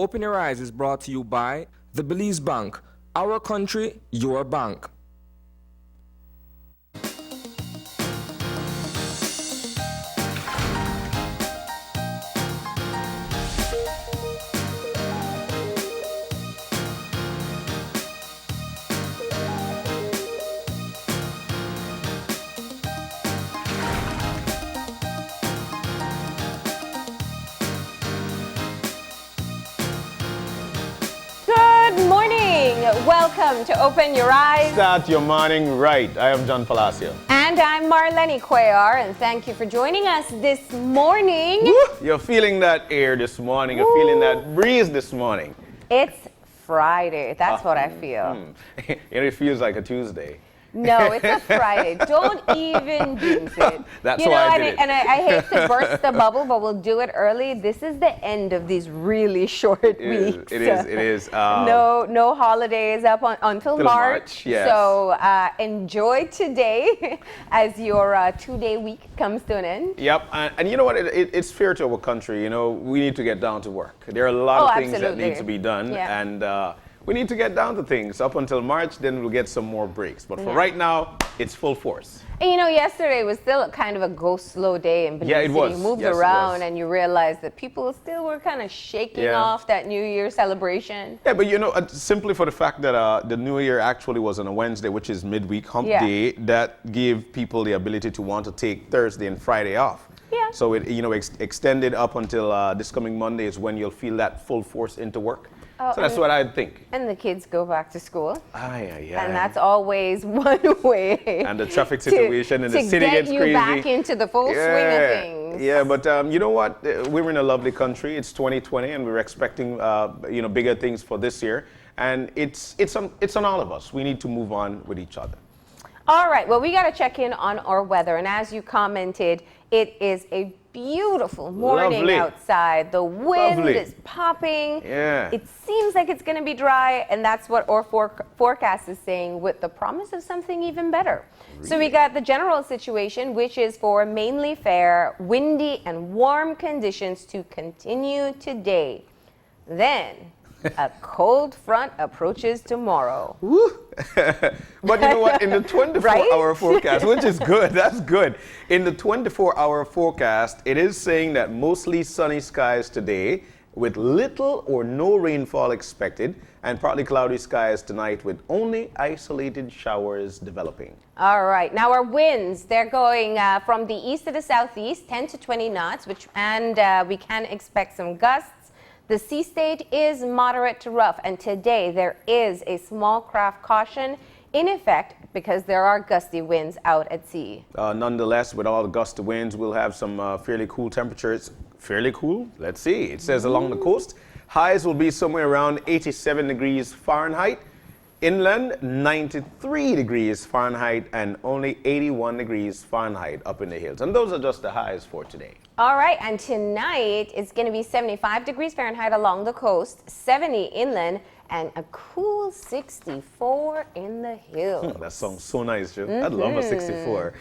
Open Your Eyes is brought to you by the Belize Bank. Our country, your bank. Welcome to Open Your Eyes. Start your morning right. I am John Palacio. And I'm Marlene Cuellar, and thank you for joining us this morning. Woo! You're feeling that air this morning. You're feeling that breeze this morning. It's Friday. That's what I feel. It feels like a Tuesday. No, it's a Friday. Don't even jinx it. That's why I did it. And I hate to burst the bubble, but we'll do it early. This is the end of these really short weeks. It is. No holidays up until March. Yes. So enjoy today as your 2-day week comes to an end. Yep. And you know what? It's fair to our country. You know, we need to get down to work. There are a lot of things that need to be done. Yeah. And we need to get down to things up until March, then we'll get some more breaks. But for right now, it's full force. And you know, yesterday was still kind of a go-slow day in Belize. Yeah, it was. You moved Yes, around and you realized that people still were kind of shaking off that New Year celebration. Yeah, but you know, simply for the fact that the New Year actually was on a Wednesday, which is midweek hump day, that gave people the ability to want to take Thursday and Friday off. Yeah. So it extended up until this coming Monday is when you'll feel that full force into work. Oh, so that's what I think. And the kids go back to school. Yeah. And that's always one way. And the traffic situation in the city gets crazy. To get you back into the full swing of things. Yeah, but you know what? We're in a lovely country. It's 2020, and we're expecting bigger things for this year. And it's on all of us. We need to move on with each other. All right. Well, we got to check in on our weather. And as you commented, it is a beautiful morning outside. The wind is popping. Yeah. It seems like it's going to be dry, and that's what our forecast is saying, with the promise of something even better. Really? So we got the general situation, which is for mainly fair, windy, and warm conditions to continue today. Then a cold front approaches tomorrow. Woo. But you know what? In the 24-hour forecast, which is good, that's good. In the 24-hour forecast, it is saying that mostly sunny skies today with little or no rainfall expected, and partly cloudy skies tonight with only isolated showers developing. All right. Now our winds, they're going from the east to the southeast, 10 to 20 knots, and we can expect some gusts. The sea state is moderate to rough, and today there is a small craft caution in effect because there are gusty winds out at sea. Nonetheless, with all the gusty winds, we'll have some fairly cool temperatures. Fairly cool? Let's see. It says along the coast, highs will be somewhere around 87 degrees Fahrenheit. Inland, 93 degrees Fahrenheit, and only 81 degrees Fahrenheit up in the hills. And those are just the highs for today. All right, and tonight it's going to be 75 degrees Fahrenheit along the coast, 70 inland, and a cool 64 in the hills. That sounds so nice, Joe. I'd love a 64.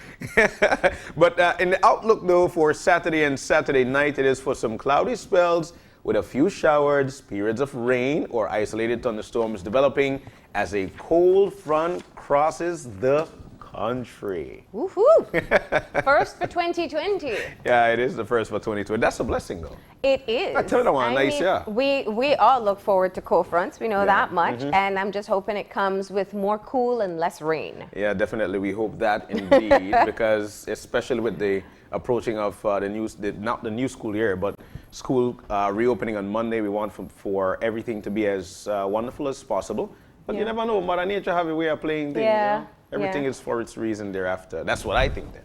But in the outlook, though, for Saturday and Saturday night, it is for some cloudy spells with a few showers, periods of rain, or isolated thunderstorms developing as a cold front crosses the country. Woohoo! First for 2020. Yeah, it is the first for 2020. That's a blessing, though. It is. I tell you what, nice, yeah. We all look forward to cold fronts. We know that much. And I'm just hoping it comes with more cool and less rain. Yeah, definitely. We hope that indeed, because especially with the approaching of not the new school year, but school reopening on Monday, we want for everything to be as wonderful as possible. But you never know. Mother Nature have a way of playing things. Yeah. You know? Everything is for its reason thereafter. That's what I think then.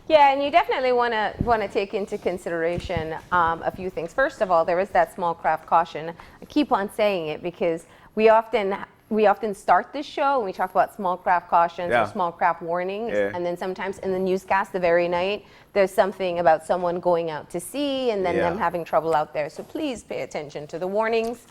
Yeah, and you definitely want to take into consideration a few things. First of all, there is that small craft caution. I keep on saying it because we often start this show and we talk about small craft cautions or small craft warnings, and then sometimes in the newscast the very night there's something about someone going out to sea and then them having trouble out there. So please pay attention to the warnings.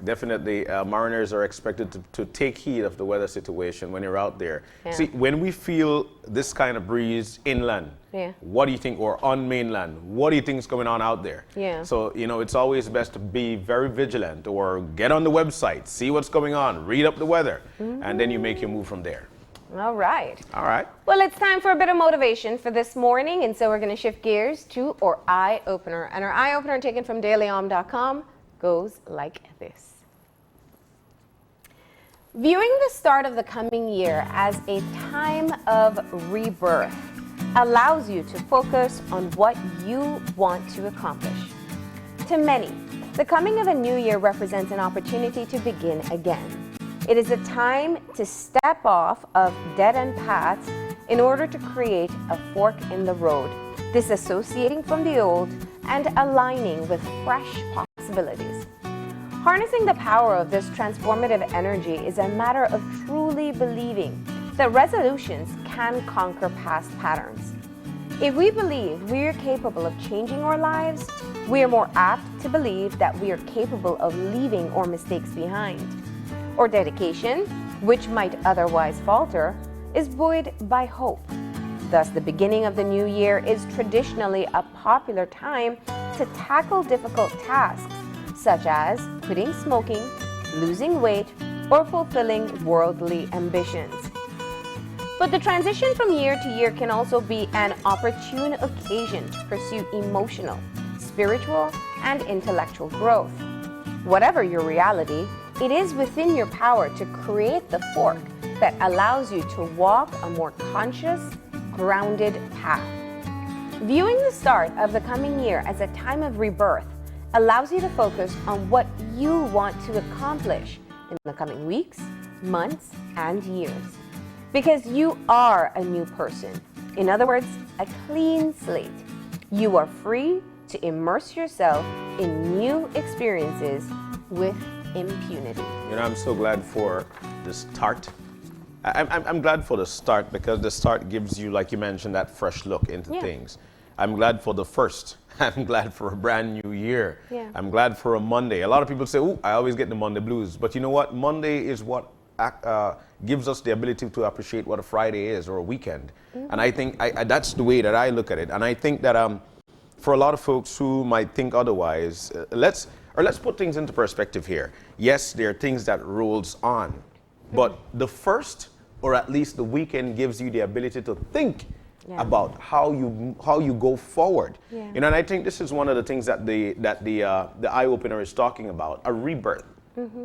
Definitely, mariners are expected to take heed of the weather situation when you're out there. Yeah. See, when we feel this kind of breeze inland, Yeah. what do you think, or on mainland, what do you think is going on out there? Yeah. So, you know, it's always best to be very vigilant, or get on the website, see what's going on, read up the weather, and then you make your move from there. All right. All right. Well, it's time for a bit of motivation for this morning, and so we're going to shift gears to our eye opener. And our eye opener, taken from dailyom.com, goes like this. Viewing the start of the coming year as a time of rebirth allows you to focus on what you want to accomplish. To many, the coming of a new year represents an opportunity to begin again. It is a time to step off of dead-end paths in order to create a fork in the road, disassociating from the old and aligning with fresh possibilities. Harnessing the power of this transformative energy is a matter of truly believing that resolutions can conquer past patterns. If we believe we are capable of changing our lives, we are more apt to believe that we are capable of leaving our mistakes behind. Or dedication, which might otherwise falter, is buoyed by hope. Thus, the beginning of the new year is traditionally a popular time to tackle difficult tasks, such as quitting smoking, losing weight, or fulfilling worldly ambitions. But the transition from year to year can also be an opportune occasion to pursue emotional, spiritual, and intellectual growth. Whatever your reality, it is within your power to create the fork that allows you to walk a more conscious, grounded path. Viewing the start of the coming year as a time of rebirth allows you to focus on what you want to accomplish in the coming weeks, months, and years. Because you are a new person. In other words, a clean slate. You are free to immerse yourself in new experiences with impunity. You know, I'm so glad for the start. I'm glad for the start, because the start gives you, like you mentioned, that fresh look into things. I'm glad for the first. I'm glad for a brand new year. Yeah. I'm glad for a Monday. A lot of people say, "Oh, I always get the Monday blues." But you know what? Monday is what gives us the ability to appreciate what a Friday is, or a weekend. And I think that's the way that I look at it. And I think that for a lot of folks who might think otherwise, let's put things into perspective here. Yes, there are things that rolls on, but the first, or at least the weekend, gives you the ability to think about how you go forward. Yeah. You know, and I think this is one of the things that the eye opener is talking about, a rebirth.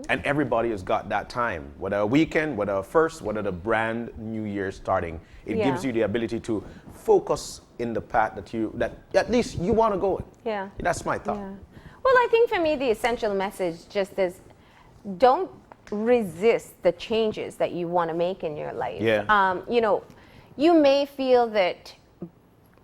And everybody has got that time, whether a weekend, whether a first, whether the brand new year starting. It gives you the ability to focus in the path that at least you want to go in. Yeah. That's my thought. Yeah. Well, I think for me, the essential message just is don't resist the changes that you want to make in your life. Yeah. You know, you may feel that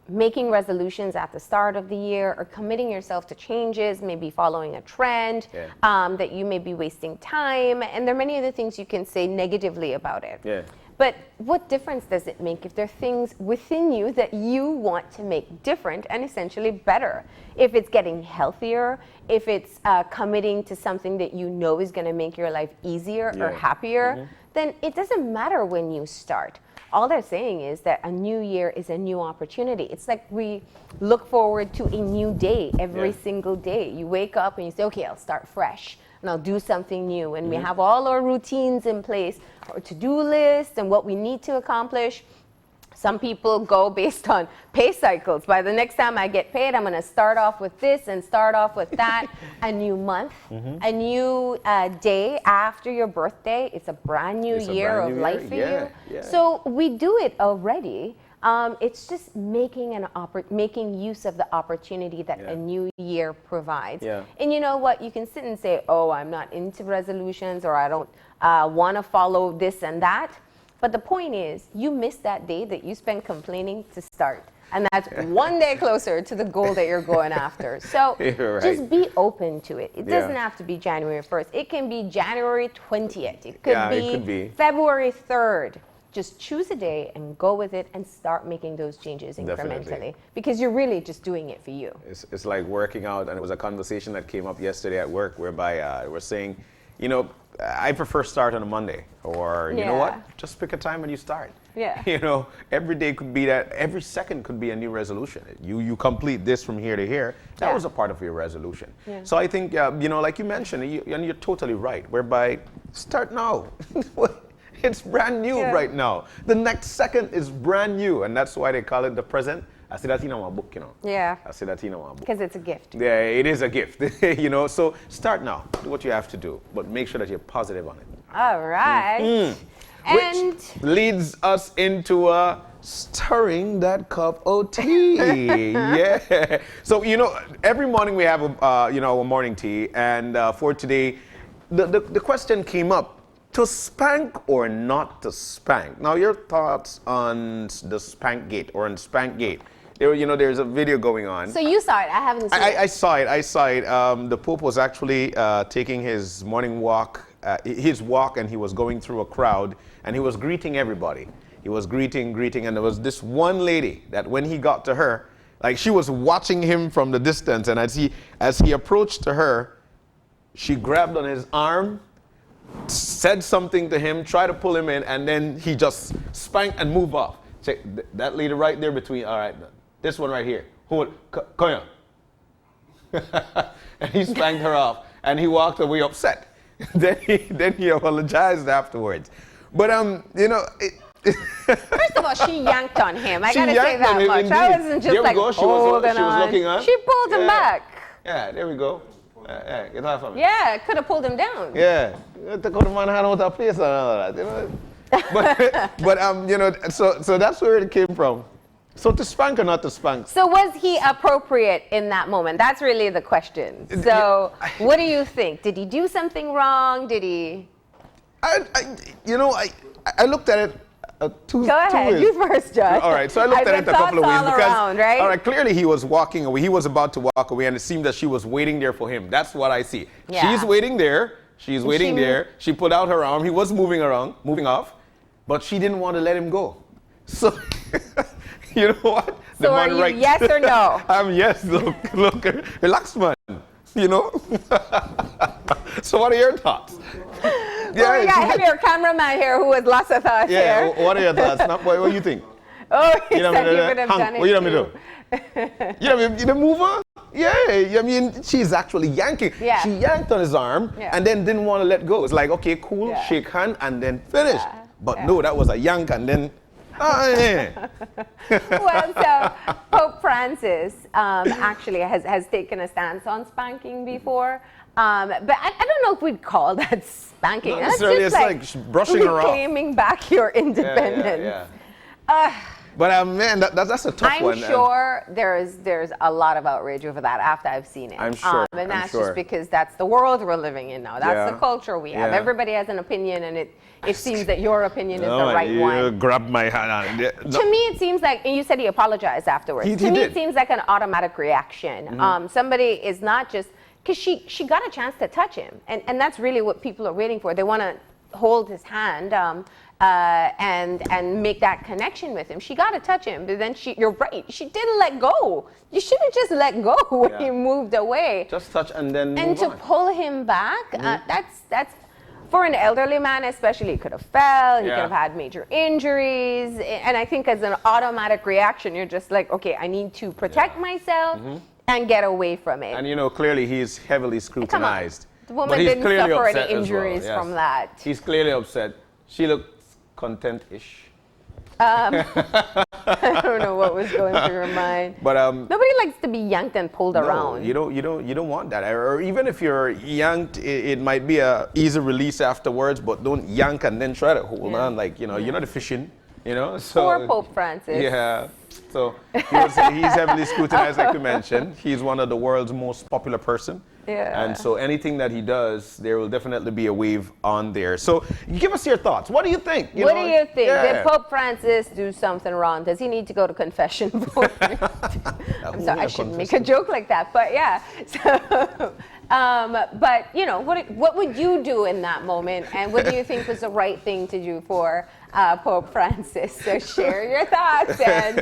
making resolutions at the start of the year or committing yourself to changes, maybe following a trend, that you may be wasting time. And there are many other things you can say negatively about it. Yeah. But what difference does it make if there are things within you that you want to make different and essentially better? If it's getting healthier, if it's committing to something that you know is going to make your life easier or happier, then it doesn't matter when you start. All they're saying is that a new year is a new opportunity. It's like we look forward to a new day every single day. You wake up and you say, okay, I'll start fresh and I'll do something new. And we have all our routines in place, our to-do list and what we need to accomplish. Some people go based on pay cycles. By the next time I get paid, I'm going to start off with this and start off with that. A new month, a new day after your birthday. It's a brand new year of life for you. Yeah. So we do it already. It's just making use of the opportunity that a new year provides. Yeah. And you know what? You can sit and say, oh, I'm not into resolutions, or I don't want to follow this and that. But the point is, you missed that day that you spent complaining to start. And that's one day closer to the goal that you're going after. So just be open to it. It doesn't have to be January 1st. It can be January 20th. It could be February 3rd. Just choose a day and go with it and start making those changes incrementally. Definitely. Because you're really just doing it for you. It's like working out, and it was a conversation that came up yesterday at work whereby we're saying you know, I prefer start on a Monday, or you know what? Yeah. Just pick a time when you start. Yeah. You know, every day could be that. Every second could be a new resolution. You complete this from here to here. That Yeah. was a part of your resolution. Yeah. So I think you know, like you mentioned, and you're totally right. Whereby start now. It's brand new Yeah. right now. The next second is brand new, and that's why they call it the present. I see that in my book, you know. Yeah. I see that in my book. Because it's a gift. Yeah, it is a gift, you know. So start now. Do what you have to do, but make sure that you're positive on it. All right. And Which leads us into stirring that cup of tea. Yeah. So you know, every morning we have you know, a morning tea, and for today, the question came up: to spank or not to spank? Now, your thoughts on the spank gate or on spank gate? There, you know, there's a video going on. so you saw it. I haven't seen it. I saw it. I saw it. The Pope was actually taking his morning walk, and he was going through a crowd, and he was greeting everybody. He was greeting, and there was this one lady that when he got to her, like she was watching him from the distance, and as he approached to her, she grabbed on his arm, said something to him, tried to pull him in, and then he just spanked and moved off. Check that lady right there between. All right, this one right here. Come here. And he spanked her off, and he walked away upset. then he apologized afterwards. But you know. First of all, she yanked on him. I She gotta say yanked on that him, much. I indeed. wasn't There just we like go. She holding was on. looking on. She pulled him Yeah. back. Yeah, there we go. Yeah, get off of me. Yeah, could have pulled him down. Yeah, to go to man hand out a place and all that, you know. But you know, so that's where it came from. So to spank or not to spank? So was he appropriate in that moment? That's really the question. So what do you think? Did he do something wrong? Did he? You know, I looked at it two Go ahead, ways. you first, Judge. All right, so I looked at it a couple of ways all because, around, right? all right, clearly he was walking away. He was about to walk away, and it seemed that she was waiting there for him. That's what I see. Yeah. She's waiting there. She's waiting she- there. She put out her arm. He was moving off, but she didn't want to let him go. So, you know what? So are you yes or no? I'm yes. Look, relax, man. You know. So what are your thoughts? Well, we got your cameraman here who has lots of thoughts Yeah. here. What are your thoughts? What do you think? Oh, he You know said me he do would have that? done it What you know me too. do? You know me, the mover? Yeah, I mean, she's actually yanking. Yeah. She yanked on his arm Yeah. and then didn't want to let go. It's like, okay, cool, Yeah. shake hand and then finish. Yeah. But Yeah. no, that was a yank and then, yeah. Well, so Pope Francis actually has taken a stance on spanking before. But I don't know if we'd call that spanking. Not That's necessarily, just it's like brushing her off. reclaiming back your independence. But man, that's a tough I'm one. sure there's a lot of outrage over that after I've seen it. I'm sure, And I'm that's sure. just because that's the world we're living in now. That's Yeah. the culture we have. Yeah. Everybody has an opinion, and it seems that your opinion is No, the right you one. grabbed my hand. To me, it seems like, and you said he apologized afterwards. He to me, did. it seems like an automatic reaction. Somebody is not just, because she got a chance to touch him, and that's really what people are waiting for. They want to hold his hand and make that connection with him. She got to touch him, but then you're right, she didn't let go. You should have just let go when Yeah. he moved away. Just touch and then And move to on. pull him back, that's for an elderly man especially. He could have fell, he Yeah. could have had major injuries, and I think as an automatic reaction, you're just like, okay, I need to protect myself and get away from it. And you know, clearly he's heavily scrutinized. The woman But he's didn't clearly suffer upset any as well, injuries yes. from that. He's clearly upset. She looks content-ish. I don't know what was going through her mind. But Nobody likes to be yanked and pulled no, around. you don't want that. Or even if you're yanked, it might be a easy release afterwards. But don't yank and then try to hold Yeah. on. Like you're not fishing. So Poor Pope Francis. Yeah. So he's heavily scrutinized, like you mentioned. He's one of the world's most popular person. Yeah. And so anything that he does, there will definitely be a wave on there. So give us your thoughts. What do you think? What do you think? Yeah. Did Pope Francis do something wrong? Does he need to go to confession? I'm sorry, I shouldn't make a joke like that, but yeah. So, but you know, what would you do in that moment, and what do you think was the right thing to do for Pope Francis? So share your thoughts and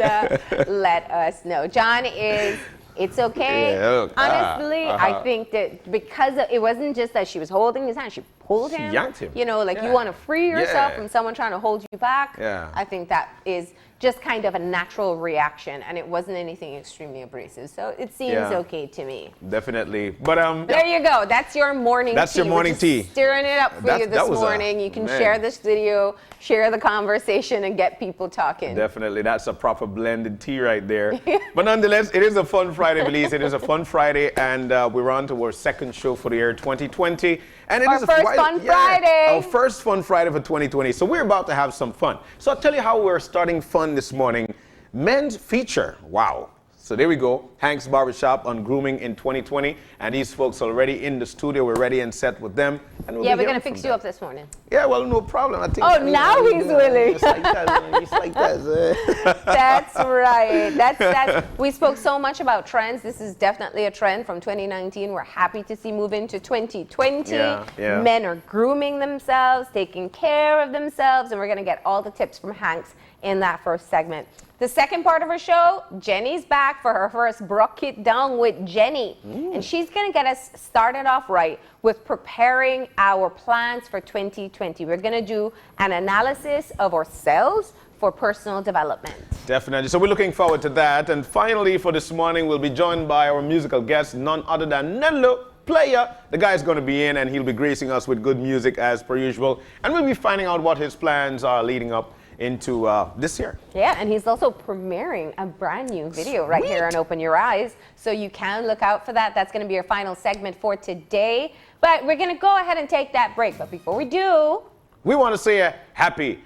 let us know. John is. It's okay. Yeah, look, Honestly, I think that because it wasn't just that she was holding his hand, she pulled him. Yanked him. You know, like Yeah. you want to free yourself Yeah. from someone trying to hold you back. Yeah. I think that is just kind of a natural reaction, and it wasn't anything extremely abrasive. So it seems Yeah. okay to me. Definitely. But There you go. That's your morning tea. That's your morning We're just tea. Stirring it up for That you this was morning. You can man. share this video, share the conversation, and get people talking. Definitely, that's a proper blended tea right there. But nonetheless, it is a fun Friday, Belize. It is a fun Friday, and we're on to our second show for the year 2020. And it Our is a first Friday- fun Friday. Our first fun Friday for 2020. So we're about to have some fun. So I'll tell you how we're starting fun this morning. Men's feature. Wow. So there we go. Hank's Barbershop on grooming in 2020. And these folks are already in the studio. We're ready and set with them. And we'll Yeah, be we're going hearing to fix from you them. up this morning. Yeah, well, no problem. I think. Oh, now he's willing. Just like that. Just like that. That's right. That's we spoke so much about trends. This is definitely a trend from 2019. We're happy to see move into 2020. Yeah. Men are grooming themselves, taking care of themselves, and we're going to get all the tips from Hanks in that first segment. The second part of our show, Jenny's back for her first Brook It Down with Jenny. And she's going to get us started off right with preparing our plans for 2020. We're going to do an analysis of ourselves for personal development. Definitely. So we're looking forward to that. And finally, for this morning, we'll be joined by our musical guest, none other than Nello Player. The guy's going to be in, and he'll be gracing us with good music as per usual. And we'll be finding out what his plans are leading up into this year. Yeah, and he's also premiering a brand new video right here on Open Your Eyes. So you can look out for that. That's going to be our final segment for today. But we're going to go ahead and take that break. But before we do, We want to say a happy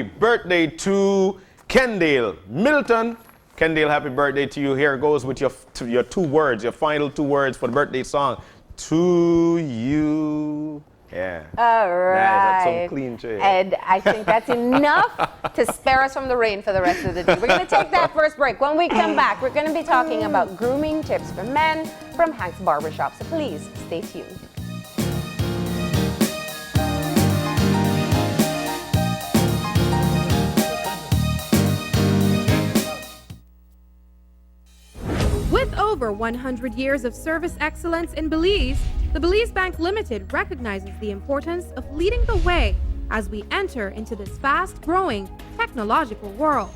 birthday to Kendale Milton. Kendale, happy birthday to you. Here goes with your two words, your final two words for the birthday song. To you. Yeah. all Nice, that's some right. clean shit. And I think that's enough to spare us from the rain for the rest of the day. We're going to take that first break. When we come back, we're going to be talking about grooming tips for men from Hank's Barbershop. So please stay tuned. With over 100 years of service excellence in Belize, the Belize Bank Limited recognizes the importance of leading the way as we enter into this fast-growing technological world.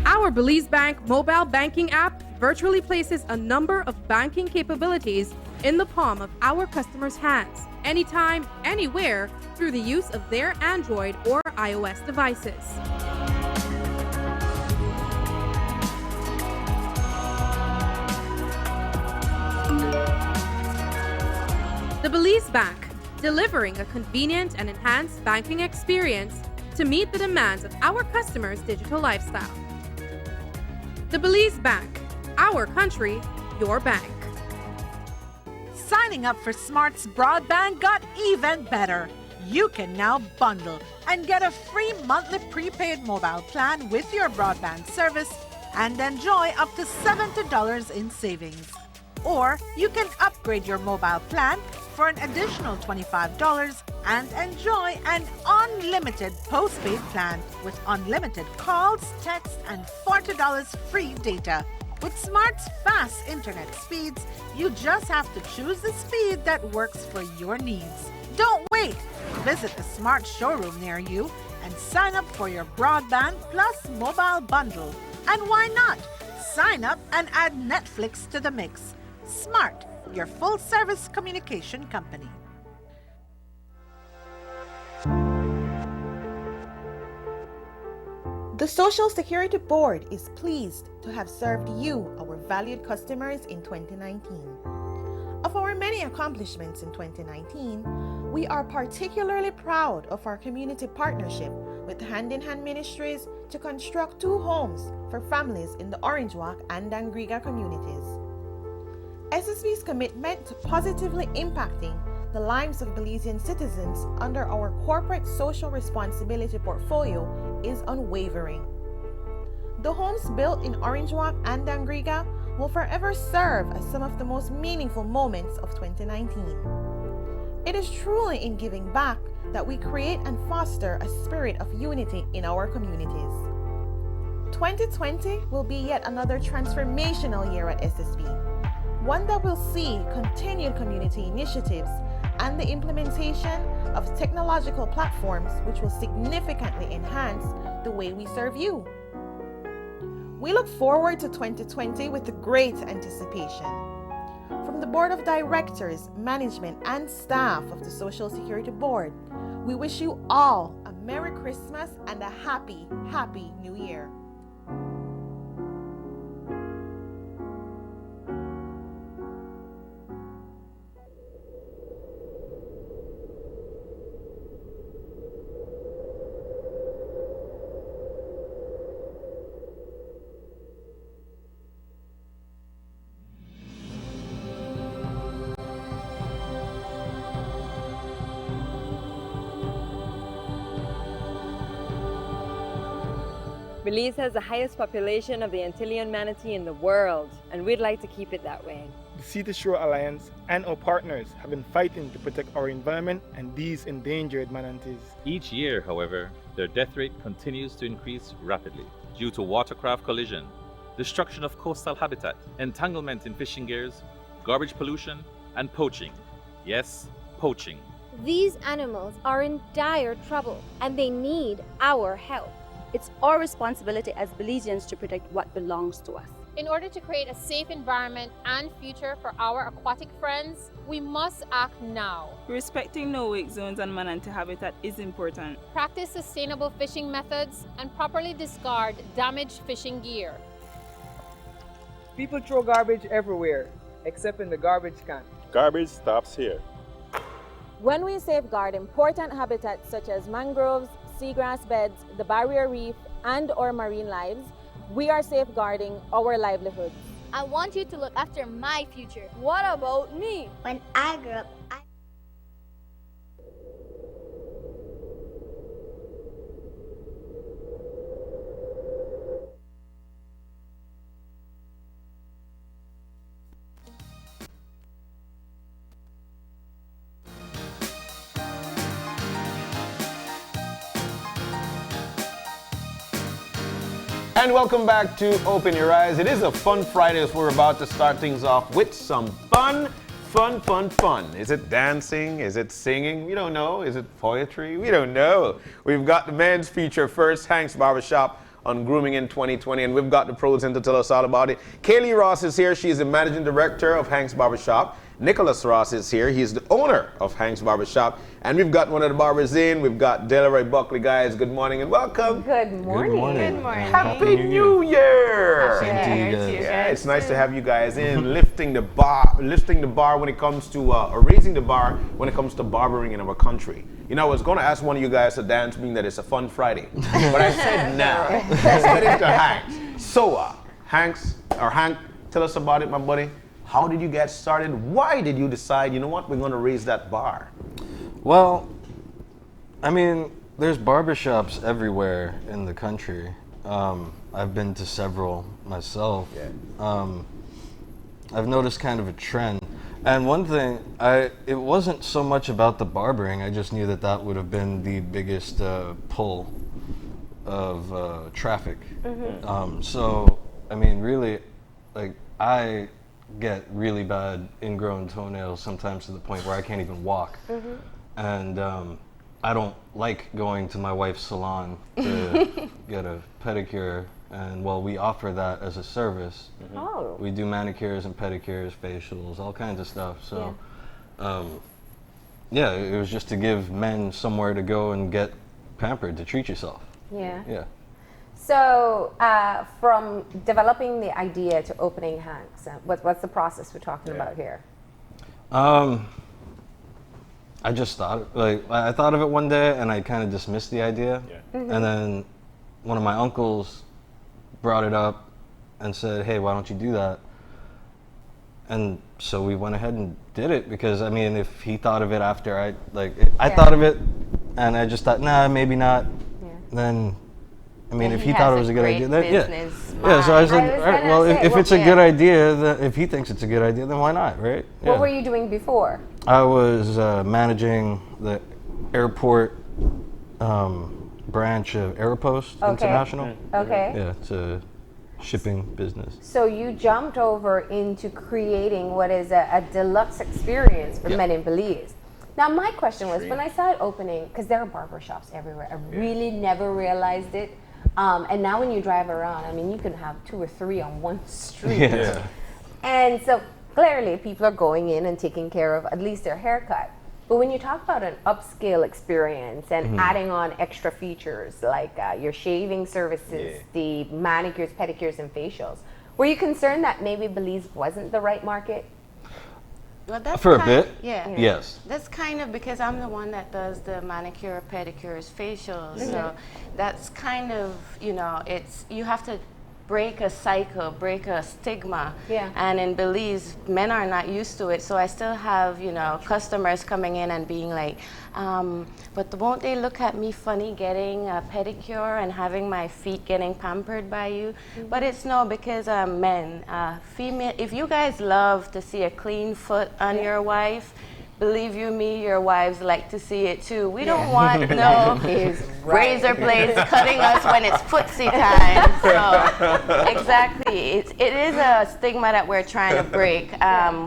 Our Belize Bank mobile banking app virtually places a number of banking capabilities in the palm of our customers' hands, anytime, anywhere, through the use of their Android or iOS devices. The Belize Bank, delivering a convenient and enhanced banking experience to meet the demands of our customers' digital lifestyle. The Belize Bank, our country, your bank. Signing up for Smart's broadband got even better. You can now bundle and get a free monthly prepaid mobile plan with your broadband service and enjoy up to $70 in savings. Or you can upgrade your mobile plan for an additional $25 and enjoy an unlimited postpaid plan with unlimited calls, texts, and $40 free data. With Smart's fast internet speeds, you just have to choose the speed that works for your needs. Don't wait! Visit the Smart showroom near you and sign up for your broadband plus mobile bundle. And why not? Sign up and add Netflix to the mix. Smart, your full-service communication company. The Social Security Board is pleased to have served you, our valued customers, in 2019. Of our many accomplishments in 2019, we are particularly proud of our community partnership with Hand in Hand Ministries to construct 2 homes for families in the Orange Walk and Dangriga communities. SSB's commitment to positively impacting the lives of Belizean citizens under our corporate social responsibility portfolio is unwavering. The homes built in Orange Walk and Dangriga will forever serve as some of the most meaningful moments of 2019. It is truly in giving back that we create and foster a spirit of unity in our communities. 2020 will be yet another transformational year at SSB, one that will see continued community initiatives and the implementation of technological platforms which will significantly enhance the way we serve you. We look forward to 2020 with great anticipation. From the Board of Directors, management, and staff of the Social Security Board, we wish you all a Merry Christmas and a happy, happy New Year. Belize has the highest population of the Antillean manatee in the world, and we'd like to keep it that way. The Sea to Shore Alliance and our partners have been fighting to protect our environment and these endangered manatees. Each year, however, their death rate continues to increase rapidly due to watercraft collision, destruction of coastal habitat, entanglement in fishing gears, garbage pollution, and poaching. Yes, poaching. These animals are in dire trouble and they need our help. It's our responsibility as Belizeans to protect what belongs to us. In order to create a safe environment and future for our aquatic friends, we must act now. Respecting no-wake zones and manatee habitat is important. Practice sustainable fishing methods and properly discard damaged fishing gear. People throw garbage everywhere, except in the garbage can. Garbage stops here. When we safeguard important habitats such as mangroves, seagrass beds, the barrier reef, and our marine lives, we are safeguarding our livelihoods. I want you to look after my future. What about me? When I grow up, And welcome back to Open Your Eyes. It is a fun Friday as we're about to start things off with some fun. Is it dancing? Is it singing? We don't know. Is it poetry? We don't know. We've got the men's feature first, Hank's Barbershop on grooming in 2020, and we've got the pros in to tell us all about it. Kaylee Ross is here. She's the managing director of Hank's Barbershop. Nicholas Ross is here. He's the owner of Hank's Barbershop. And we've got one of the barbers in. We've got Delroy Buckley. Guys, good morning and welcome. Good morning. Good morning. Good morning. Happy New Year. Same to you guys. Yeah, it's nice to have you guys in, lifting the bar when it comes to, or raising the bar when it comes to barbering in our country. You know, I was going to ask one of you guys to dance, being that it's a fun Friday. But I said, nah, let's get into Hank. So, Hank, tell us about it, my buddy. How did you get started? Why did you decide, you know what, we're going to raise that bar? Well, I mean, there's barbershops everywhere in the country. I've been to several myself. Yeah. I've noticed kind of a trend. And one thing, it wasn't so much about the barbering. I just knew that would have been the biggest pull of traffic. Mm-hmm. So, I mean, really, like, I get really bad ingrown toenails sometimes to the point where I can't even walk. Mm-hmm. And I don't like going to my wife's salon to get a pedicure. And well, we offer that as a service. Mm-hmm. Oh. We do manicures and pedicures, facials, all kinds of stuff. So, yeah, it was just to give men somewhere to go and get pampered, to treat yourself. Yeah. Yeah. So, from developing the idea to opening Hank's, what's the process we're talking about here? I just thought, I thought of it one day and I kind of dismissed the idea. Yeah. Mm-hmm. And then one of my uncles brought it up and said, hey, why don't you do that? And so we went ahead and did it because, I mean, if he thought of it after I thought of it and I just thought, nah, maybe not. Yeah. Then, I mean, And if he he thought it has was a a good great idea, then business yeah. So I mind. said, I was all right, gonna well, say, if it's a good idea, then if he thinks it's a good idea, then why not, right? Yeah. What were you doing before? I was managing the airport branch of Aeropost International. Okay. Yeah, it's a shipping business. So you jumped over into creating what is a deluxe experience for men in Belize. Now, my question was, when I saw it opening, because there are barber shops everywhere, I really never realized it. And now when you drive around, I mean, you can have 2 or 3 on one street. Yeah. And so clearly people are going in and taking care of at least their haircut. But when you talk about an upscale experience and adding on extra features like your shaving services, the manicures, pedicures, and facials, were you concerned that maybe Belize wasn't the right market? Well, that's For a kind bit? Yeah. Yes. That's kind of because I'm the one that does the manicure, pedicures, facials. So that's kind of, you know, it's, you have to break a cycle, break a stigma. Yeah. And in Belize, men are not used to it. So I still have, you know, customers coming in and being like, but won't they look at me funny getting a pedicure and having my feet getting pampered by you? But it's no, because men, female, if you guys love to see a clean foot on your wife, believe you me, your wives like to see it too. We don't want no razor blades cutting us when it's footsie time. So exactly, it is a stigma that we're trying to break.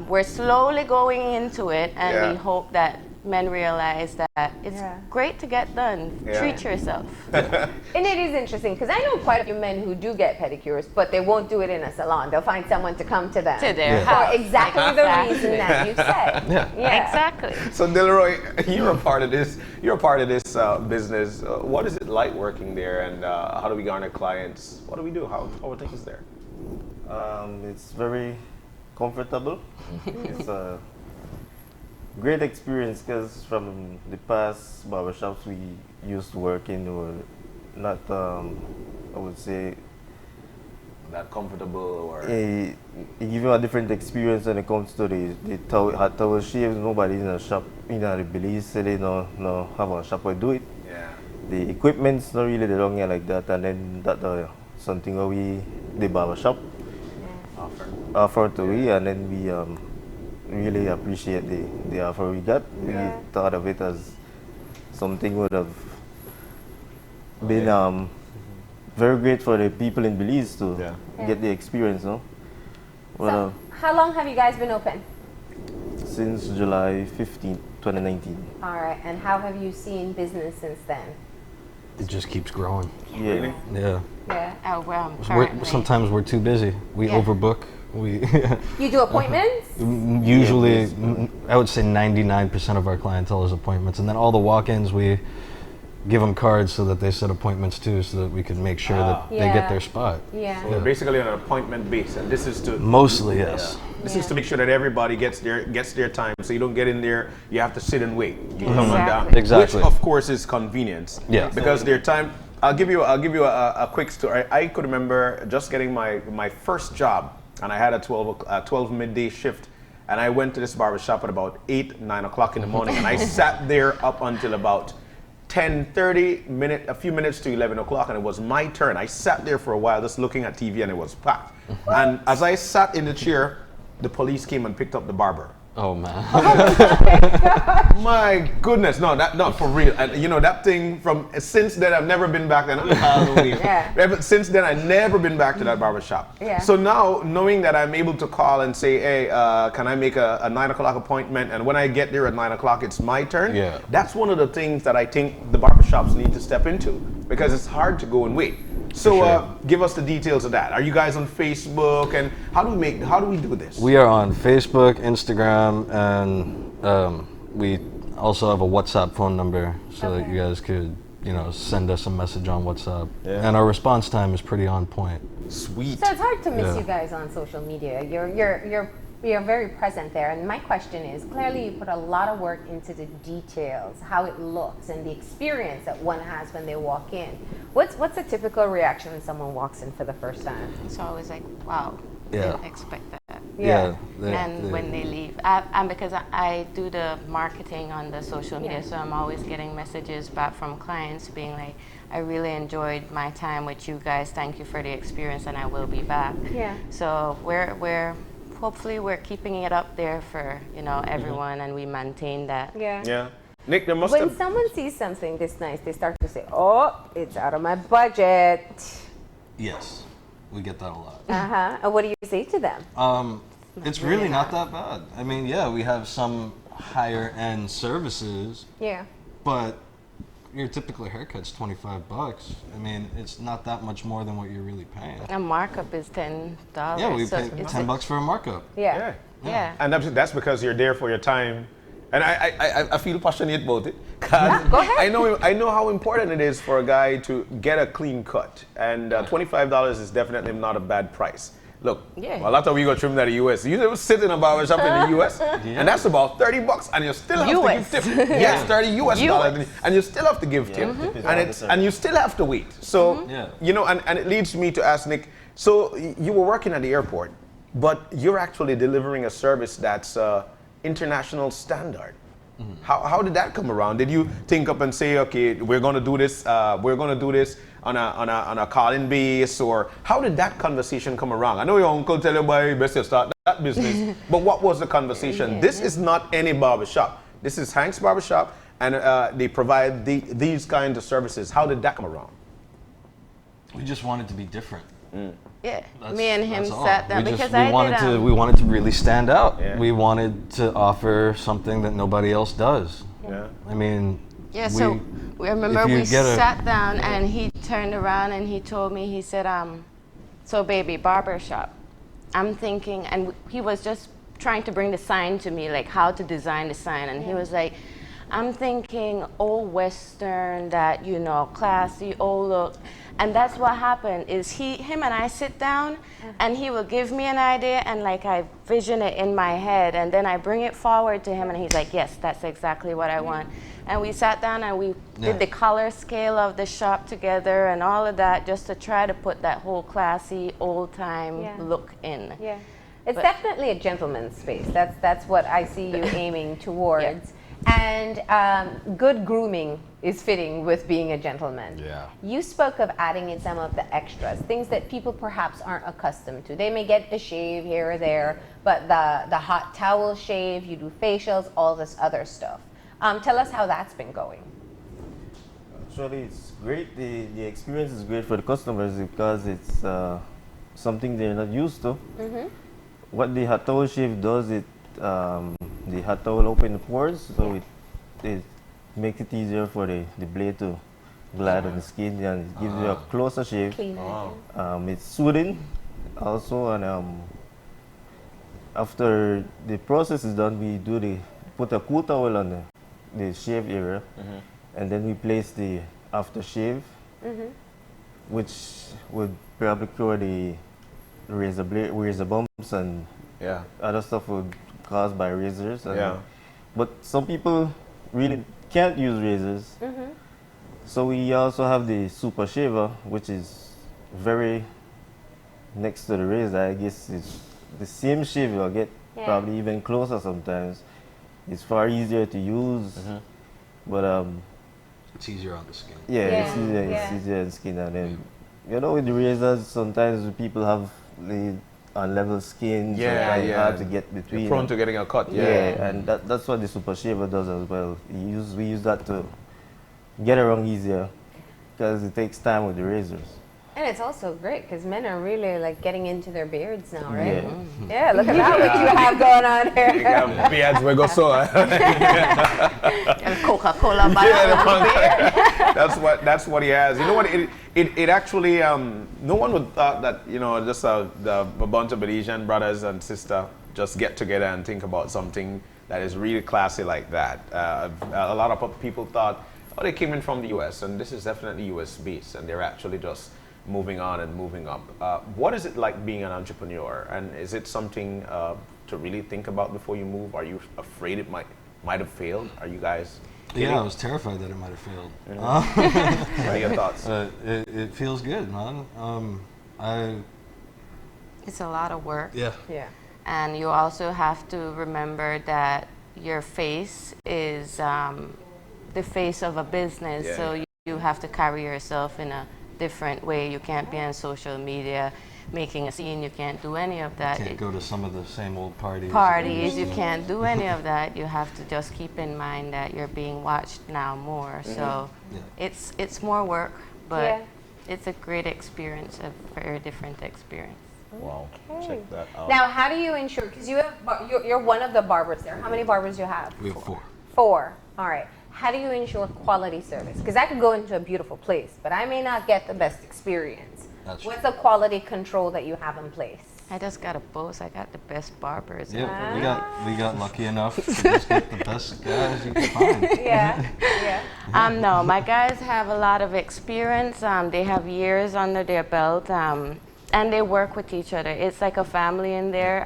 We're slowly going into it, and we hope that men realize that it's great to get done. Treat yourself. And it is interesting because I know quite a few men who do get pedicures, but they won't do it in a salon. They'll find someone to come to them To their house. for exactly the reason that you said. Exactly. So Delroy, you're a part of this. You're a part of this business. What is it like working there, and how do we garner clients? What do we do? How are things there? It's very comfortable. It's a great experience because from the past barbershops we used to work in were not, I would say, that comfortable, or it give you a different experience when it comes to the hot towel shaves. Nobody in a shop in the Belize say they no have a shop where do it. Yeah. The equipment's not really the long here like that, and then that something where we the barbershop offer to we, and then we really appreciate the offer we got. We thought of it as something would have been very great for the people in Belize to get the experience, no? Well, So, how long have you guys been open? since July 15, 2019. All right, and how have you seen business since then? It just keeps growing. Yeah. Really? Yeah. Yeah. Oh, well, Sometimes we're too busy. We overbook. We You do appointments? usually, I would say 99% of our clientele is appointments, and then all the walk-ins we give them cards so that they set appointments too, so that we can make sure that they get their spot. Yeah. So we're basically on an appointment base, and this is to Mostly, yes. This is to make sure that everybody gets their time, so you don't get in there. You have to sit and wait. You come on down, Exactly. which of course is convenience. Yeah. Because their time. I'll give you a quick story. I could remember just getting my first job, and I had a 12 midday shift, and I went to this barber shop at about 9 o'clock in the morning, and I sat there up until about 10:30, a few minutes to 11 o'clock, and it was my turn. I sat there for a while just looking at TV, and it was packed. And as I sat in the chair, the police came and picked up the barber. Oh man. My goodness, no, not for real. And you know that thing since then I've never been back there. Since then I've never been back to that barber shop. Yeah. So now knowing that I'm able to call and say, hey, can I make a 9 o'clock appointment? And when I get there at 9 o'clock, it's my turn. Yeah. That's one of the things that I think the barber shops need to step into, because it's hard to go and wait. So give us the details of that. Are you guys on Facebook, and how do we do this? We are on Facebook, Instagram, and we also have a WhatsApp phone number so that you guys could, send us a message on WhatsApp. Yeah. And our response time is pretty on point. Sweet. So it's hard to miss you guys on social media. You're very present there. And my question is, clearly you put a lot of work into the details, how it looks, and the experience that one has when they walk in. What's a typical reaction when someone walks in for the first time? It's always like, wow, didn't expect that. And when they leave, and because I do the marketing on the social media, so I'm always getting messages back from clients being like, I really enjoyed my time with you guys. Thank you for the experience, and I will be back. Yeah. So hopefully we're keeping it up there for everyone, and we maintain that. Yeah. Nick, there must When have. someone sees something this nice, they start to say, "Oh, it's out of my budget." Yes, we get that a lot. And what do you say to them? It's really not that bad. I mean, we have some higher end services. Yeah. But your typical haircut's $25. I mean, it's not that much more than what you're really paying. A markup is $10. Yeah, we pay $10 for a markup. Yeah. Yeah. And that's because you're there for your time. And I feel passionate about it. Go ahead. I know how important it is for a guy to get a clean cut. And $25 is definitely not a bad price. Look, a lot of we go trim that in the US. You ever sit in a barbershop in the US, and that's about $30, and you still have to give tip. Yes, 30 US dollars, and you still have to give tip, and you still have to wait. So you know, and it leads me to ask Nick. So you were working at the airport, but you're actually delivering a service that's international standard. How did that come around? Did you think up and say, okay, we're going to do this on a call-in base, or how did that conversation come around? I know your uncle tell you, boy, best you start that business, but what was the conversation? This is not any barbershop. This is Hank's Barbershop, and they provide these kinds of services. How did that come around? We just wanted to be different. Yeah, me and him sat down because we wanted to really stand out. Yeah. We wanted to offer something that nobody else does. Yeah. I mean, so we remember we sat down and he turned around and he told me, he said, so baby, barbershop. I'm thinking, and he was just trying to bring the sign to me, like how to design the sign, and he was like, I'm thinking old Western, that, you know, classy, old look. And that's what happened, is him and I sit down and he will give me an idea and like I vision it in my head and then I bring it forward to him and he's like, yes, that's exactly what I want. And we sat down and we did the color scale of the shop together and all of that just to try to put that whole classy, old-time look in. Yeah, it's definitely a gentleman's space. That's what I see you aiming towards. And good grooming is fitting with being a gentleman. Yeah. You spoke of adding in some of the extras, things that people perhaps aren't accustomed to. They may get the shave here or there, but the hot towel shave, you do facials, all this other stuff. Tell us how that's been going. Actually, it's great. The experience is great for the customers because it's something they're not used to. What the hot towel shave does, the hot towel open the pores, so it makes it easier for the blade to glide on the skin, and it gives you a closer shave. It's soothing also, and after the process is done, we put a cool towel on the shave area, and then we place the aftershave, which would probably cure the razor bumps and other stuff would caused by razors. But some people really can't use razors. So we also have the super shaver, which is very next to the razor. I guess it's the same shave you'll get, probably even closer sometimes. It's far easier to use, but it's easier on the skin. It's easier on the skin. And then, you know, with the razors, sometimes people have the unlevel skin, so hard to get between. You're prone to getting a cut. And that's what the super shaver does as well. We use that to get around easier because it takes time with the razors. And it's also great because men are really like getting into their beards now, right? Yeah, look at that, what you have going on here. You have beards, we go so. And Coca-Cola beard. That's what he has. You know what? It actually no one would thought that, you know, just a bunch of Belizean brothers and sisters just get together and think about something that is really classy like that. A lot of people thought, oh, they came in from the US, and this is definitely US based, and they're actually just moving on and moving up. What is it like being an entrepreneur, and is it something to really think about before you move? Are you afraid it might have failed? Are you guys? Yeah, I was terrified that it might have failed. What are your thoughts? It feels good, man. It's a lot of work. Yeah. And you also have to remember that your face is the face of a business, so you have to carry yourself in a different way. You can't be on social media making a scene. You can't do any of that. You can't go to some of the same old parties. You can't do any of that. You have to just keep in mind that you're being watched now more. So it's more work, but it's a great experience, a very different experience. Wow. Okay. Check that out. Now, how do you ensure? Because you're one of the barbers there. How many barbers you have? We have 4. 4. All right. How do you ensure quality service? Because I could go into a beautiful place, but I may not get the best experience. That's What's the quality control that you have in place? I just got to boast. I got the best barbers. Yeah, we got lucky enough to just get the best guys you can find. Yeah. No, my guys have a lot of experience. They have years under their belt, and they work with each other. It's like a family in there.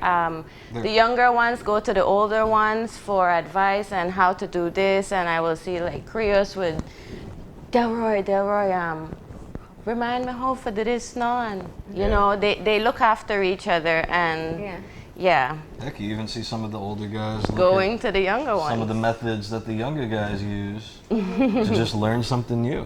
The younger ones go to the older ones for advice and how to do this, and I will see like Krios with Delroy, remind me how to do this now, and you know, they look after each other, and Heck, you even see some of the older guys going to the younger ones. Some of the methods that the younger guys use to just learn something new.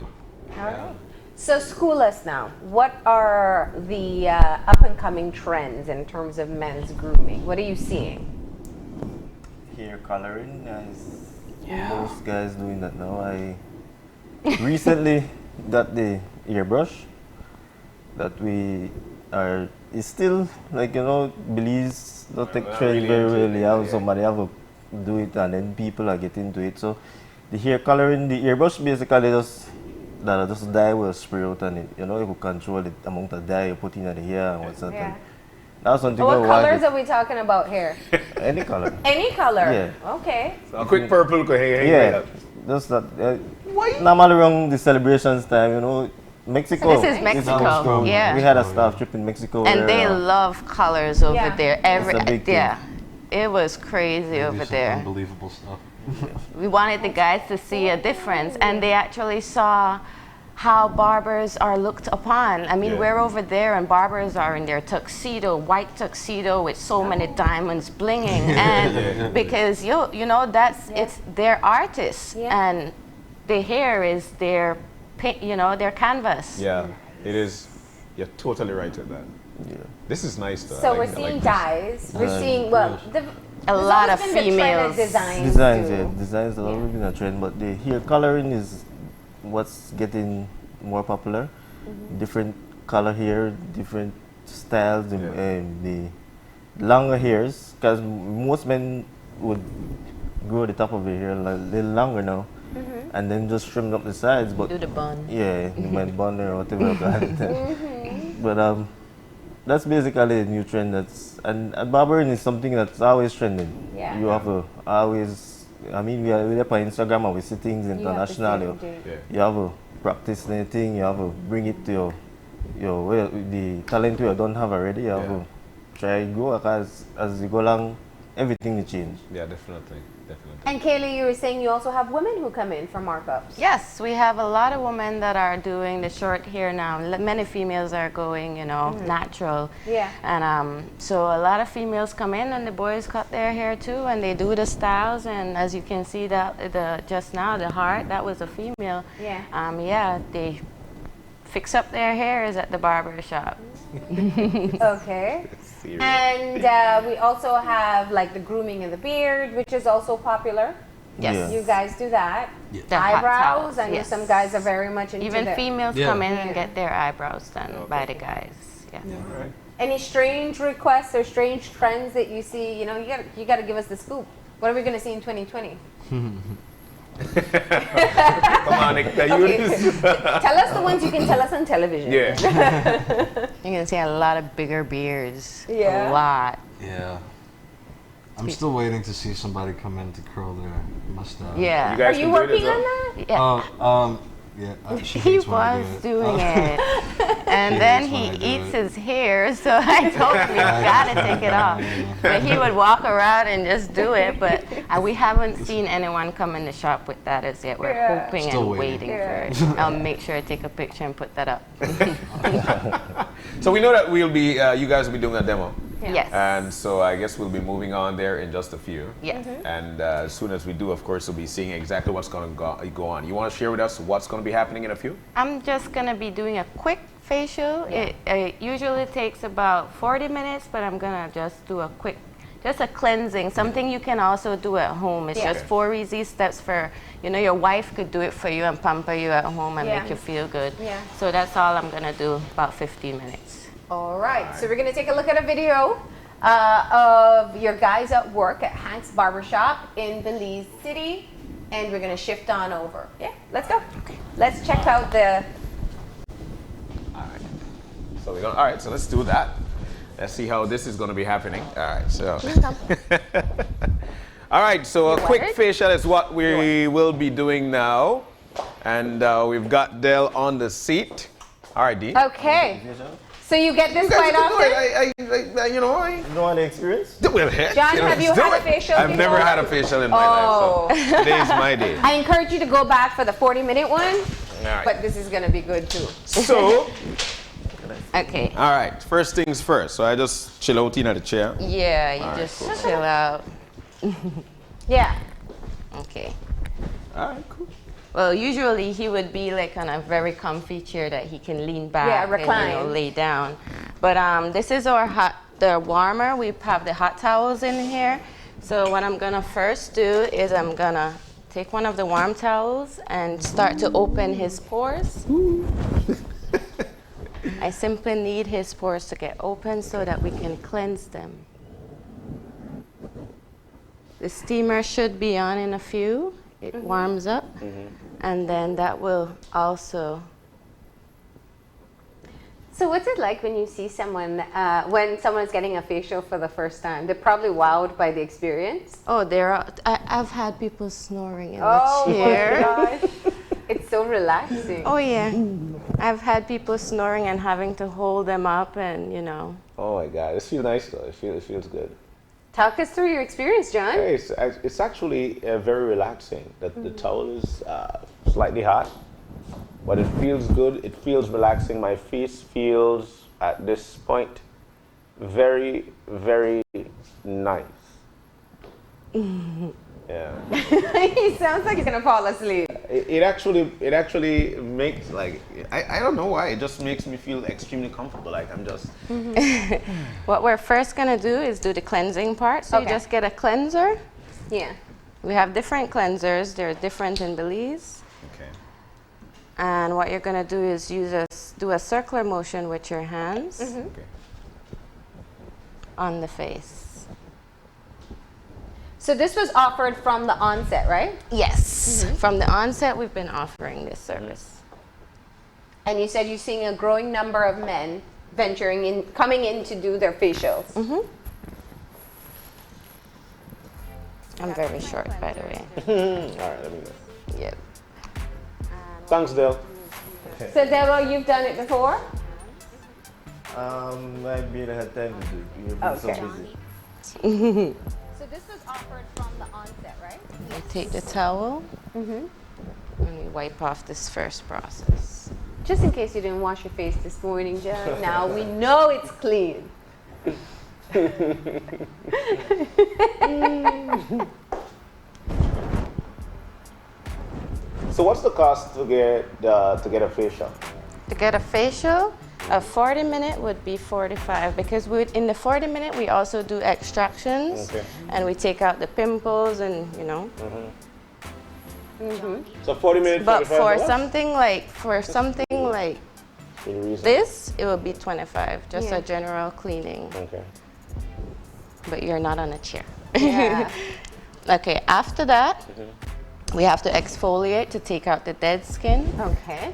All right. So school us now. What are the up and coming trends in terms of men's grooming? What are you seeing? Hair coloring, most guys doing that now. I recently got the airbrush that we are. It's still like, you know, Belize don't take trend very well. You have somebody have to do it, and then people are getting into it. So the hair coloring, the airbrush basically just dye will spray out on it. You know, you can control the amount of dye you put in the hair and what's that. Yeah. That's something. What colors are we talking about here? Any color. Any color. Yeah. Okay. So a quick purple could hang yeah. Just that. Normally around the celebrations time, you know, Mexico. So this is Mexico. Yeah. We had a staff trip in Mexico. And they love colors over there. That's a big thing. It was crazy over there. Unbelievable stuff. We wanted the guys to see a difference, and they actually saw how barbers are looked upon. I mean, we're over there and barbers are in their tuxedo, white tuxedo with so many diamonds blinging, and because you know it's their artists, and the hair is their their canvas. Yeah, it is. You're totally right with that. Yeah. This is nice though. So we're seeing dyes. We're seeing a lot of females. Designs have always been a trend, but the hair coloring is what's getting more popular. Different color hair, different styles, the longer hairs, because most men would grow the top of their hair a little longer now, and then just trim up the sides. But do the bun. Yeah, the bun or whatever. But that's basically a new trend. And barbering is something that's always trending. Yeah. You have to always. I mean, we're up on Instagram and we see things internationally. You have to practice anything. You have to bring it to the talent you don't have already. You have to try go, because as you go along, everything will change. Yeah, definitely. And Kaylee, you were saying you also have women who come in for markups. Yes, we have a lot of women that are doing the short hair now. Many females are going, natural. Yeah. And so a lot of females come in and the boys cut their hair too, and they do the styles. And as you can see, just now the heart, that was a female. Yeah. They fix up their hairs at the barber shop. Okay. And we also have like the grooming of the beard, which is also popular. Yes. You guys do that. The eyebrows, hot I know some guys are very much into even that. females come in and get their eyebrows done by the guys. Yeah. All right. Any strange requests or strange trends that you see? You got to give us the scoop. What are we going to see in 2020? Come on, Nick. Tell us the ones you can tell us on television. You're gonna see a lot of bigger beards. Yeah. A lot. Yeah. I'm still waiting to see somebody come in to curl their mustache. Yeah. You guys are you working on that? Yeah. She he hates when I was do it. doing it, and then he eats his hair. So I told him, "You gotta take it off." But he would walk around and just do it. But we haven't seen anyone come in the shop with that as yet. We're hoping Still and waiting for it. I'll make sure I take a picture and put that up. So we know that we'll be, you guys will be doing a demo. Yes. And so I guess we'll be moving on there in just a few. Yes. And as soon as we do, of course, we'll be seeing exactly what's going to go on. You want to share with us what's going to be happening in a few? I'm just gonna be doing a quick facial. It usually takes about 40 minutes, but I'm gonna just do a quick, just a cleansing, something you can also do at home. It's just 4 easy steps for, your wife could do it for you and pamper you at home and make you feel good. Yeah. So that's all I'm gonna do, about 15 minutes. All right, so we're going to take a look at a video of your guys at work at Hank's Barbershop in Belize City, and we're going to shift on over. Yeah, let's go. Okay. Let's check out the... So we're going. All right, so let's do that. Let's see how this is going to be happening. All right, so. All right, so a quick facial is what we will be doing now, and we've got Dell on the seat. All right, D. Okay. So you get this quite often? You know, I don't want the experience. Well, heck, John, have you had a facial I've never before? had a facial in my life, so today's my day. I encourage you to go back for the 40-minute one, right. but this is going to be good too. So, okay. all right, first things first. So I just chill out in the chair. Yeah, you All just right, cool. chill out. Yeah. Okay. All right, cool. Well, usually he would be like on a very comfy chair that he can lean back Yeah, and recline. lay down. But this is our the warmer. We have the hot towels in here. So what I'm gonna first do is I'm gonna take one of the warm towels and start to open his pores. I simply need his pores to get open so that we can cleanse them. The steamer should be on in a few. It warms up, and then that will also... So what's it like when you see someone, when someone's getting a facial for the first time? They're probably wowed by the experience. Oh, I've had people snoring in Oh the chair. my gosh. It's so relaxing. Oh yeah. I've had people snoring and having to hold them up and, you know. Oh my God, it feels nice though. It feels good. Talk us through your experience, John. Hey, it's actually very relaxing. The towel is slightly hot, but it feels good. It feels relaxing. My face feels at this point very, very nice. Yeah. He sounds like he's gonna fall asleep. It actually makes like I don't know why, it just makes me feel extremely comfortable. Like I'm just. What we're first gonna do is do the cleansing part. So you just get a cleanser. Yeah. We have different cleansers. They're different in Belize. Okay. And what you're gonna do is do a circular motion with your hands on the face. So this was offered from the onset, right? Yes. From the onset, we've been offering this service. And you said you're seeing a growing number of men coming in to do their facials. I'm very short, by the way. All right, let me go. Yep. Thanks, Dale. So Debo, you've done it before? I've been had time to do it. We've been so busy. So this was offered from the onset, right? We take the towel and we wipe off this first process. Just in case you didn't wash your face this morning, John. Now we know it's clean. So what's the cost to get a facial? To get a facial, a 40-minute would be $45 because in the 40-minute we also do extractions and we take out the pimples and you know. So 40 minutes. But for something like this, it would be $25, just a general cleaning. Okay. But you're not on a chair. Yeah. Okay. After that, we have to exfoliate to take out the dead skin. Okay.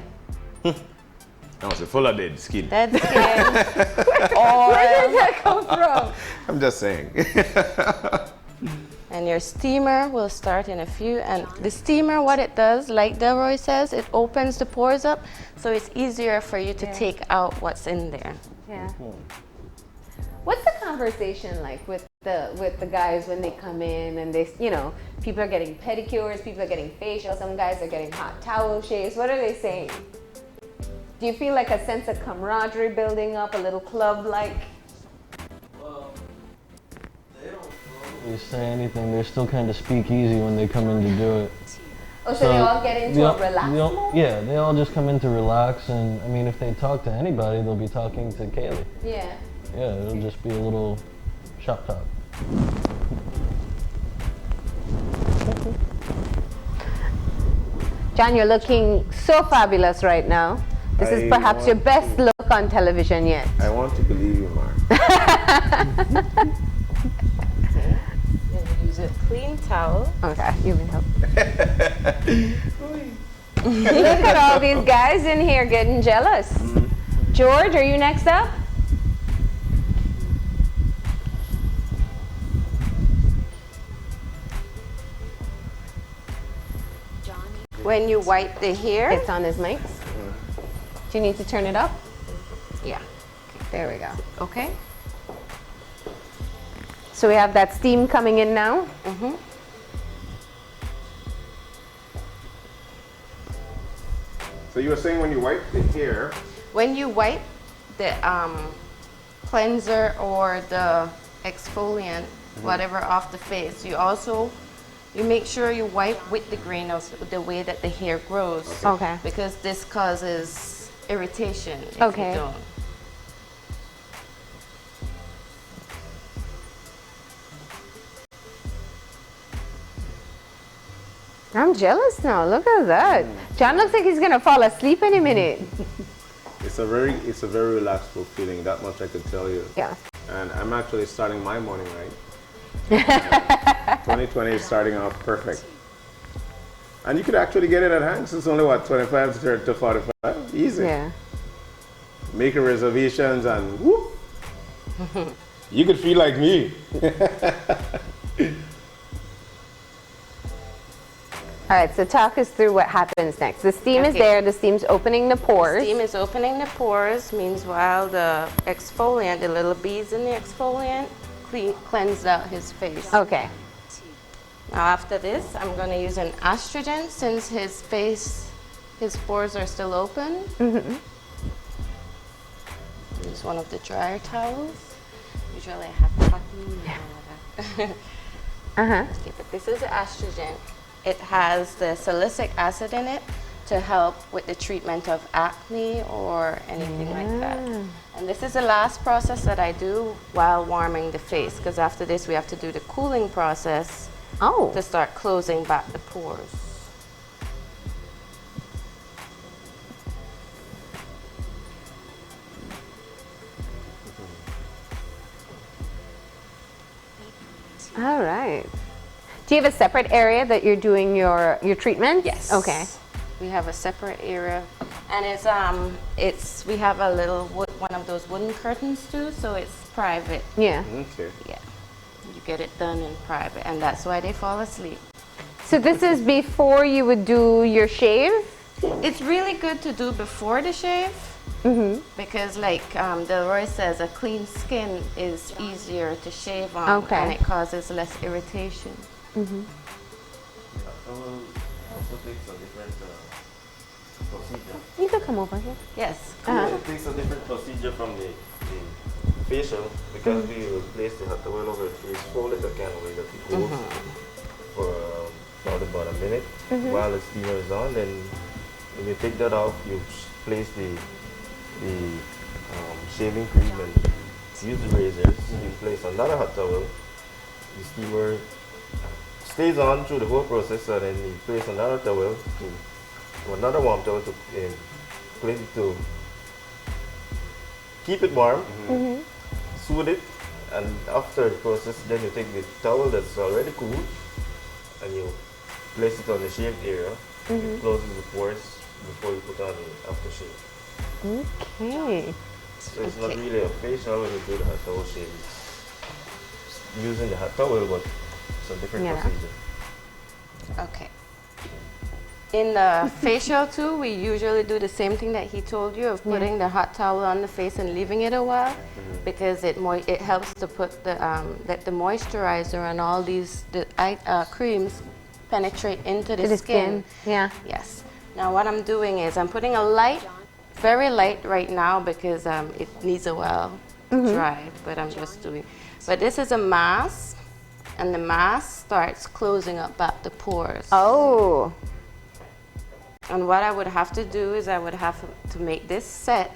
Oh, it's full of dead skin. Dead skin. Where did that come from? I'm just saying. And your steamer will start in a few. And the steamer, what it does, like Delroy says, it opens the pores up, so it's easier for you to take out what's in there. Yeah. What's the conversation like with the guys when they come in and they, you know, people are getting pedicures, people are getting facials, some guys are getting hot towel shaves. What are they saying? Do you feel like a sense of camaraderie building up, a little club like? Well, they don't really say anything. They're still kind of speakeasy when they come in to do it. Oh, so they all get into a relax mode? Yeah, they all just come in to relax, and I mean, if they talk to anybody, they'll be talking to Kaylee. Yeah. Yeah, it'll just be a little shop talk. John, you're looking so fabulous right now. This is perhaps your best look on television yet. I want to believe you, Mark. Use a clean towel. Okay, you can help. Look at all these guys in here getting jealous. George, are you next up? When you wipe the hair, It's on his mic. Do you need to turn it up? yeah. There we go. Okay. So we have that steam coming in now. So you were saying when you wipe the hair, When you wipe the cleanser or the exfoliant, whatever, off the face, you make sure you wipe with the grain of the way that the hair grows. Okay. Because this causes irritation if Okay. you don't. I'm jealous now. Look at that. John looks like he's gonna fall asleep any minute. it's a very relaxful feeling. That much I could tell you. Yeah. And I'm actually starting my morning right. 2020 is starting off perfect. And you could actually get it at Hanks. It's only what, 25 to 30 to 45. Easy. Yeah. Make your reservations and whoop. You could feel like me. All right, so talk us through what happens next. The steam is Okay. there. The steam's opening the pores. Steam is opening the pores. Meanwhile, the exfoliant, the little beads in the exfoliant, cleanse out his face. Okay. Now after this, I'm going to use an astringent since his pores are still open. Use one of the dryer towels. Usually I have cotton. Okay, but this is the astringent. It has the salicylic acid in it to help with the treatment of acne or anything like that. And this is the last process that I do while warming the face, because after this we have to do the cooling process to start closing back the pores. All right. Do you have a separate area that you're doing your treatment? Yes. Okay. We have a separate area, and we have a little one of those wooden curtains too, so it's private. Yeah. Okay. Yeah. You get it done in private, and that's why they fall asleep. So this is before you would do your shave? It's really good to do before the shave. Because like Delroy says, a clean skin is easier to shave on, Okay. and it causes less irritation. Also takes a different procedure. You could come over here. Yes. It takes a different procedure from the facial, because we will place the hot towel over the face, fold it again, we let it go for about a minute while the steamer is on. Then when you take that off, you place the shaving cream and use the razors. You place another hot towel. The steamer stays on through the whole process, and then you place another towel another warm towel to place it to keep it warm, soothe it, and after the process, then you take the towel that's already cool and you place it on the shaved area. It closes the pores before you put on the aftershave. Okay. So it's not really a facial when you do the hot towel shave. It's using the hot towel, but it's a different procedure. Okay. In the facial too, we usually do the same thing that he told you of putting the hot towel on the face and leaving it a while, because it helps to put let the moisturizer and all these creams penetrate into the skin. Yeah. Yes. Now what I'm doing is I'm putting a light, very light right now, because it needs a while to dry, but I'm just doing. But this is a mask, and the mask starts closing up back the pores. Oh. And what I would have to do is I would have to make this set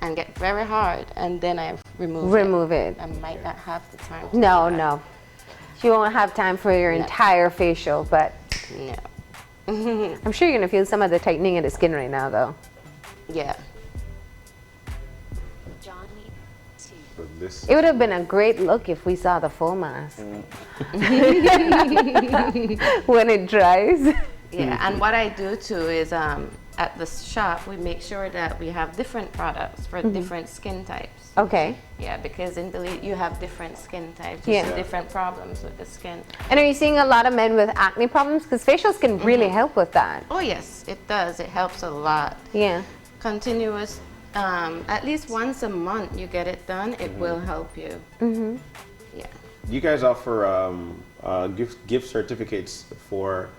and get very hard, and then I remove it. I might not have the time to No, do that. no. You won't have time for your entire facial, but no. I'm sure you're gonna feel some of the tightening of the skin right now, though. Yeah. This It would have been a great look if we saw the full mask when it dries. Yeah, and what I do too is at the shop we make sure that we have different products for different skin types. Okay. Yeah, because in the you have different skin types, Yeah. different problems with the skin. And are you seeing a lot of men with acne problems? Because facials can really help with that. Oh yes, it does. It helps a lot. Yeah. Continuous, at least once a month you get it done, it will help you. Mm-hmm. Yeah. You guys offer gift certificates for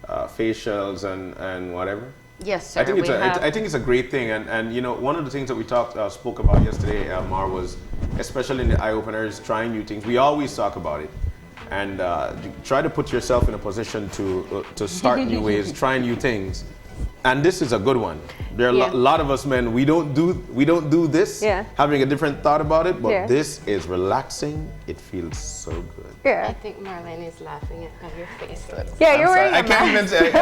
facials and whatever? Yes, sir. I think I think it's a great thing, and you know, one of the things that we spoke about yesterday, Mar, was especially in the eye openers, trying new things. We always talk about it, and you try to put yourself in a position to start new ways, try new things, and this is a good one. There are a lot of us men, we don't do this, having a different thought about it, but this is relaxing. It feels so good. Yeah. I think Marlene is laughing at how your face looks. Yeah, you're wearing a I can't even say.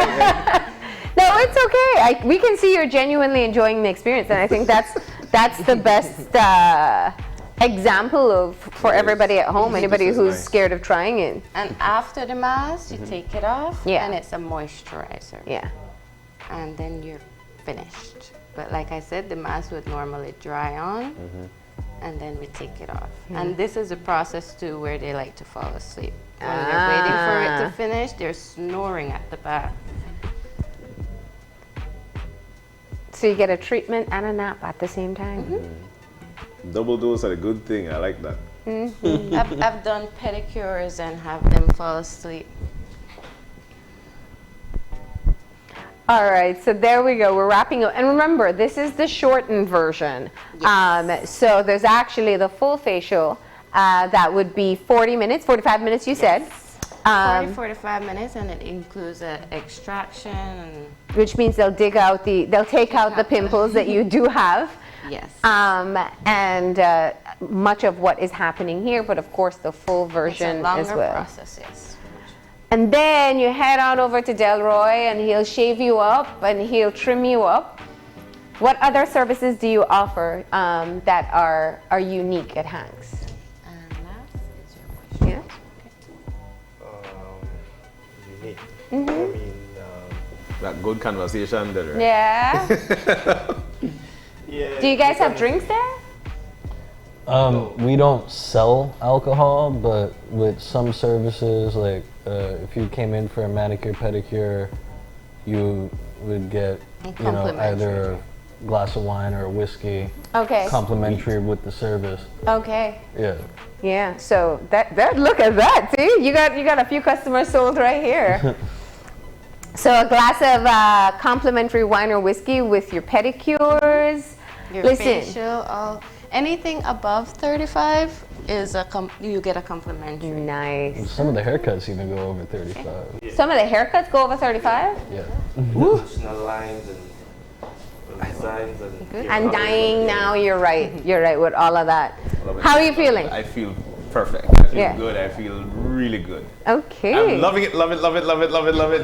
No, it's okay. We can see you're genuinely enjoying the experience, and I think that's the best example of for everybody at home, anybody who's scared of trying it. And after the mask, you take it off, Yeah. and it's a moisturizer. Yeah. And then you're finished. But like I said, the mask would normally dry on, and then we take it off. And this is a process too where they like to fall asleep. While they're waiting for it to finish, they're snoring at the back. So you get a treatment and a nap at the same time. Double dose are a good thing. I like that. I've done pedicures and have them fall asleep. All right, so there we go. We're wrapping up. And remember, this is the shortened version. So there's actually the full facial that would be 40 minutes, 45 minutes you said. 45 minutes, and it includes an extraction. And which means they'll take out the pimples that you do have. Yes. And much of what is happening here, but of course the full version it's a longer as well. process, yes. And then you head on over to Delroy and he'll shave you up and he'll trim you up. What other services do you offer that are unique at Hanks? Yeah. Unique. Mm-hmm. I mean, that good conversation there. Yeah. yeah. Do you guys have drinks there? We don't sell alcohol, but with some services, like if you came in for a manicure pedicure, you would get either a glass of wine or a whiskey. Okay. Complimentary with the service. Okay. Yeah. Yeah. So that look at that. See, you got a few customers sold right here. So a glass of complimentary wine or whiskey with your pedicures. Your facial, anything above 35 is you get a complimentary. Nice. Some of the haircuts even go over 35. Yeah. Some of the haircuts go over 35? Yeah. National lines and designs and dyeing now, you're right with all of that. How are you feeling? I feel perfect. I feel good. I feel really good. Okay. I'm loving it, love it,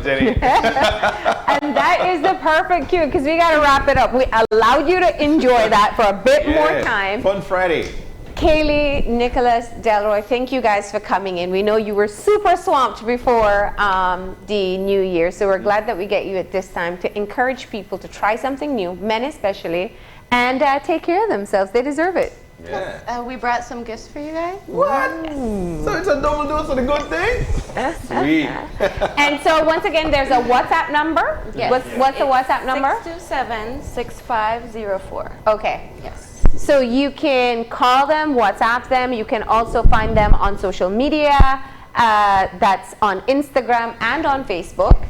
Jenny. And that is the perfect cue because we got to wrap it up. We allowed you to enjoy that for a bit more time. Fun Friday. Kaylee, Nicholas, Delroy, thank you guys for coming in. We know you were super swamped before the new year, so we're glad that we get you at this time to encourage people to try something new, men especially, and take care of themselves. They deserve it. Yeah. We brought some gifts for you guys. What? So it's a double dose of the good thing? Sweet. And so once again, there's a WhatsApp number. Yes. What's the WhatsApp number? 627-6504. Okay. Yes. So you can call them, WhatsApp them. You can also find them on social media. That's on Instagram and on Facebook.